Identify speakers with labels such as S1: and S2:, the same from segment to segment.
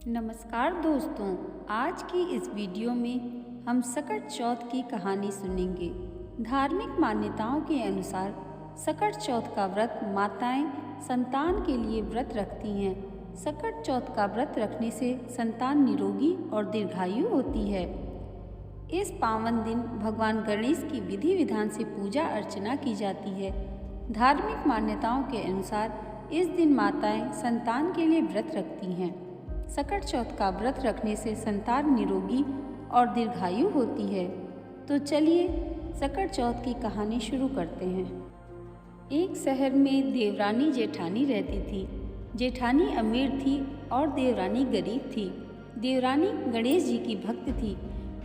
S1: नमस्कार दोस्तों, आज की इस वीडियो में हम सकट चौथ की कहानी सुनेंगे। धार्मिक मान्यताओं के अनुसार सकट चौथ का व्रत माताएं संतान के लिए व्रत रखती हैं। सकट चौथ का व्रत रखने से संतान निरोगी और दीर्घायु होती है। इस पावन दिन भगवान गणेश की विधि विधान से पूजा अर्चना की जाती है। धार्मिक मान्यताओं के अनुसार इस दिन माताएं संतान के लिए व्रत रखती हैं। सकट चौथ का व्रत रखने से संतान निरोगी और दीर्घायु होती है। तो चलिए सकट चौथ की कहानी शुरू करते हैं। एक शहर में देवरानी जेठानी रहती थी। जेठानी अमीर थी और देवरानी गरीब थी। देवरानी गणेश जी की भक्त थी।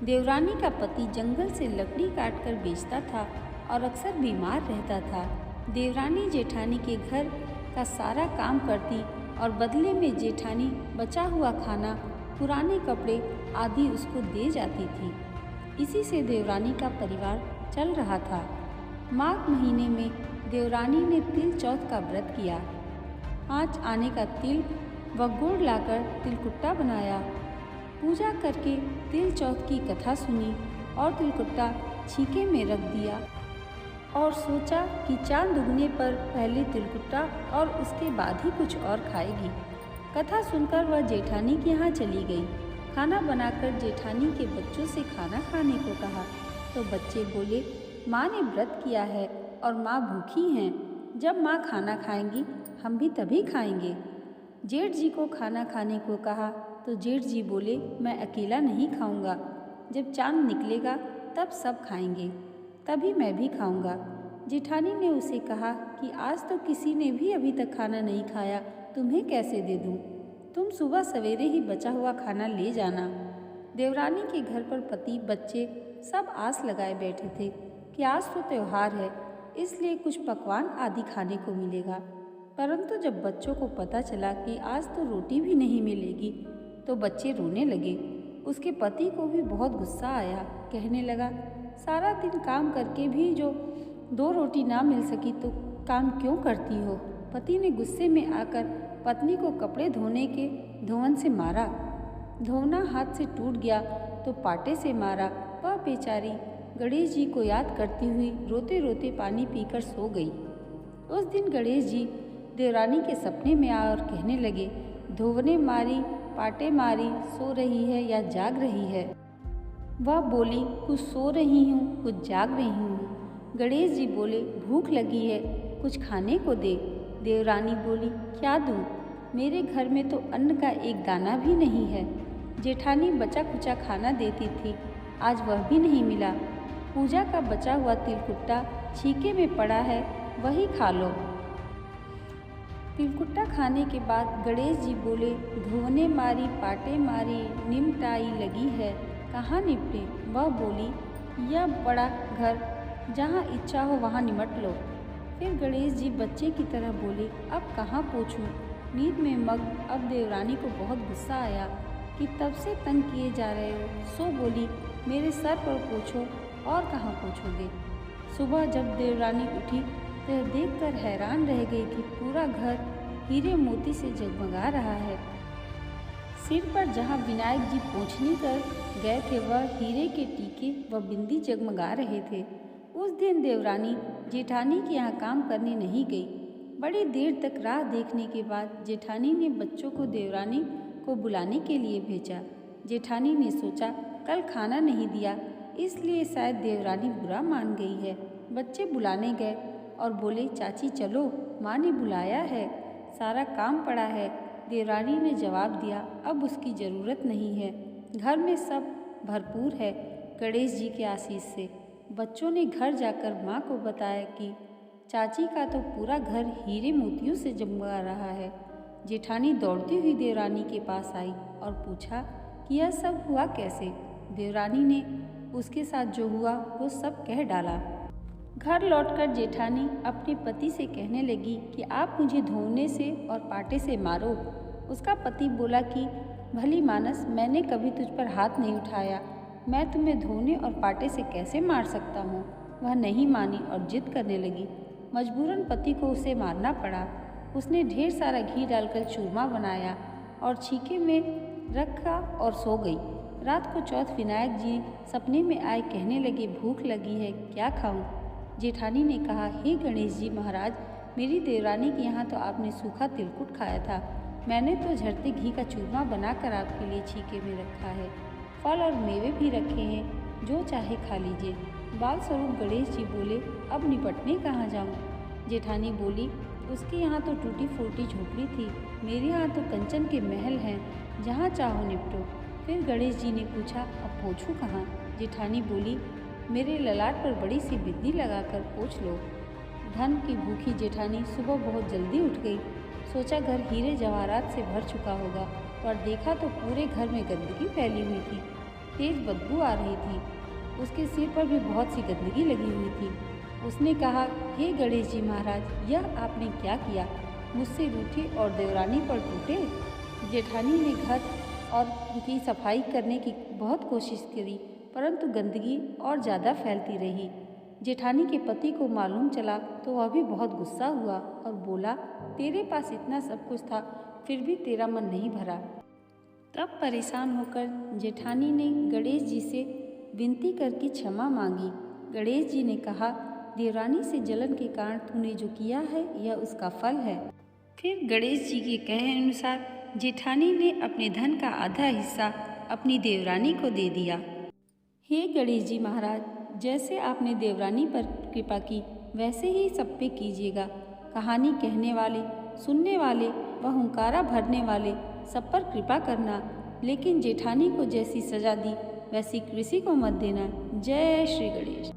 S1: देवरानी का पति जंगल से लकड़ी काटकर बेचता था और अक्सर बीमार रहता था। देवरानी जेठानी के घर का सारा काम करती और बदले में जेठानी बचा हुआ खाना, पुराने कपड़े आदि उसको दे जाती थी। इसी से देवरानी का परिवार चल रहा था। माघ महीने में देवरानी ने तिल चौथ का व्रत किया। आज आने का तिल व गुड़ लाकर तिलकुट्टा बनाया। पूजा करके तिल चौथ की कथा सुनी और तिलकुट्टा छीके में रख दिया और सोचा कि चांद उगने पर पहले तिलकुट्टा और उसके बाद ही कुछ और खाएगी। कथा सुनकर वह जेठानी के यहाँ चली गई। खाना बनाकर जेठानी के बच्चों से खाना खाने को कहा तो बच्चे बोले, माँ ने व्रत किया है और माँ भूखी हैं। जब माँ खाना खाएंगी हम भी तभी खाएंगे। जेठ जी को खाना खाने को कहा तो जेठ जी बोले, मैं अकेला नहीं खाऊंगा। जब चांद निकलेगा तब सब खाएंगे, तभी मैं भी खाऊंगा। जेठानी ने उसे कहा कि आज तो किसी ने भी अभी तक खाना नहीं खाया, तुम्हें कैसे दे दूं? तुम सुबह सवेरे ही बचा हुआ खाना ले जाना। देवरानी के घर पर पति बच्चे सब आस लगाए बैठे थे कि आज तो त्योहार है, इसलिए कुछ पकवान आदि खाने को मिलेगा। परंतु जब बच्चों को पता चला कि आज तो रोटी भी नहीं मिलेगी तो बच्चे रोने लगे। उसके पति को भी बहुत गुस्सा आया। कहने लगा, सारा दिन काम करके भी जो 2 रोटी ना मिल सकी तो काम क्यों करती हो? पति ने गुस्से में आकर पत्नी को कपड़े धोने के धोवन से मारा। धोना हाथ से टूट गया तो पाटे से मारा। वह बेचारी गणेश जी को याद करती हुई रोते रोते पानी पीकर सो गई। उस दिन गणेश जी देवरानी के सपने में आए और कहने लगे, धोवने मारी, पाटे मारी, सो रही है या जाग रही है? वह बोली, कुछ सो रही हूँ, कुछ जाग रही हूँ। गणेश जी बोले, भूख लगी है, कुछ खाने को दे। देवरानी बोली, क्या दूँ? मेरे घर में तो अन्न का एक दाना भी नहीं है। जेठानी बचा कुचा खाना देती थी, आज वह भी नहीं मिला। पूजा का बचा हुआ तिलकुट्टा छीके में पड़ा है, वही खा लो। तिलकुट्टा खाने के बाद गणेश जी बोले, धोने मारी, पाटे मारी, निमटाई लगी है, कहाँ निपटे? वह बोली, यह बड़ा घर, जहाँ इच्छा हो वहाँ निमट लो। फिर गणेश जी बच्चे की तरह बोले, अब कहाँ पूछूं? नींद में मग्न अब देवरानी को बहुत गुस्सा आया कि तब से तंग किए जा रहे हो। सो बोली, मेरे सर पर पूछो और कहाँ पूछोगे? सुबह जब देवरानी उठी तो यह देखकर हैरान रह गई कि पूरा घर हीरे मोती से जगमगा रहा है। सिर पर जहाँ विनायक जी पोंछनी कर गए थे वह हीरे के टीके व बिंदी जगमगा रहे थे। उस दिन देवरानी जेठानी के यहाँ काम करने नहीं गई। बड़ी देर तक राह देखने के बाद जेठानी ने बच्चों को देवरानी को बुलाने के लिए भेजा। जेठानी ने सोचा, कल खाना नहीं दिया इसलिए शायद देवरानी बुरा मान गई है। बच्चे बुलाने गए और बोले, चाची चलो, माँ ने बुलाया है, सारा काम पड़ा है। देवरानी ने जवाब दिया, अब उसकी ज़रूरत नहीं है, घर में सब भरपूर है गणेश जी के आशीष से। बच्चों ने घर जाकर माँ को बताया कि चाची का तो पूरा घर हीरे मोतियों से जगमगा रहा है। जेठानी दौड़ती हुई देवरानी के पास आई और पूछा कि यह सब हुआ कैसे। देवरानी ने उसके साथ जो हुआ वो सब कह डाला। घर लौटकर जेठानी अपने पति से कहने लगी कि आप मुझे धोने से और पाटे से मारो। उसका पति बोला कि भली मानस, मैंने कभी तुझ पर हाथ नहीं उठाया, मैं तुम्हें धोने और पाटे से कैसे मार सकता हूँ? वह नहीं मानी और जिद करने लगी। मजबूरन पति को उसे मारना पड़ा। उसने ढेर सारा घी डालकर चूरमा बनाया और छीके में रखा और सो गई। रात को चौथ विनायक जी सपने में आए, कहने लगे, भूख लगी है, क्या खाऊं? जेठानी ने कहा, हे गणेश जी महाराज, मेरी देवरानी के यहाँ तो आपने सूखा तिलकुट खाया था। मैंने तो झरते घी का चूरमा बनाकर आपके लिए छीके में रखा है। फल और मेवे भी रखे हैं, जो चाहे खा लीजिए। बाल स्वरूप गणेश जी बोले, अब निपटने कहाँ जाऊँ? जेठानी बोली, उसके यहाँ तो टूटी फूटी झोपड़ी थी, मेरे यहाँ तो कंचन के महल हैं, जहाँ चाहो निपटो। फिर गणेश जी ने पूछा, अब पोंछूं कहाँ? जेठानी बोली, मेरे ललाट पर बड़ी सी बिंदी लगाकर पोंछ लो। धन की भूखी जेठानी सुबह बहुत जल्दी उठ गई। सोचा घर हीरे जवाहरात से भर चुका होगा, पर देखा तो पूरे घर में गंदगी फैली हुई थी। तेज बदबू आ रही थी। उसके सिर पर भी बहुत सी गंदगी लगी हुई थी। उसने कहा, हे गणेश जी महाराज, यह आपने क्या किया? मुझसे रूठे और देवरानी पर टूटे? जेठानी ने घर और की सफाई करने की बहुत कोशिश करी, परंतु गंदगी और ज़्यादा फैलती रही। जेठानी के पति को मालूम चला तो वह भी बहुत गुस्सा हुआ और बोला, तेरे पास इतना सब कुछ था, फिर भी तेरा मन नहीं भरा। तब परेशान होकर जेठानी ने गणेश जी से विनती करके क्षमा मांगी। गणेश जी ने कहा, देवरानी से जलन के कारण तूने जो किया है, यह उसका फल है। फिर गणेश जी के कहे अनुसार जेठानी ने अपने धन का आधा हिस्सा अपनी देवरानी को दे दिया। हे गणेश जी महाराज, जैसे आपने देवरानी पर कृपा की, वैसे ही सब पे कीजिएगा। कहानी कहने वाले, सुनने वाले व हुंकारा भरने वाले सब पर कृपा करना, लेकिन जेठानी को जैसी सजा दी वैसी किसी को मत देना। जय श्री गणेश।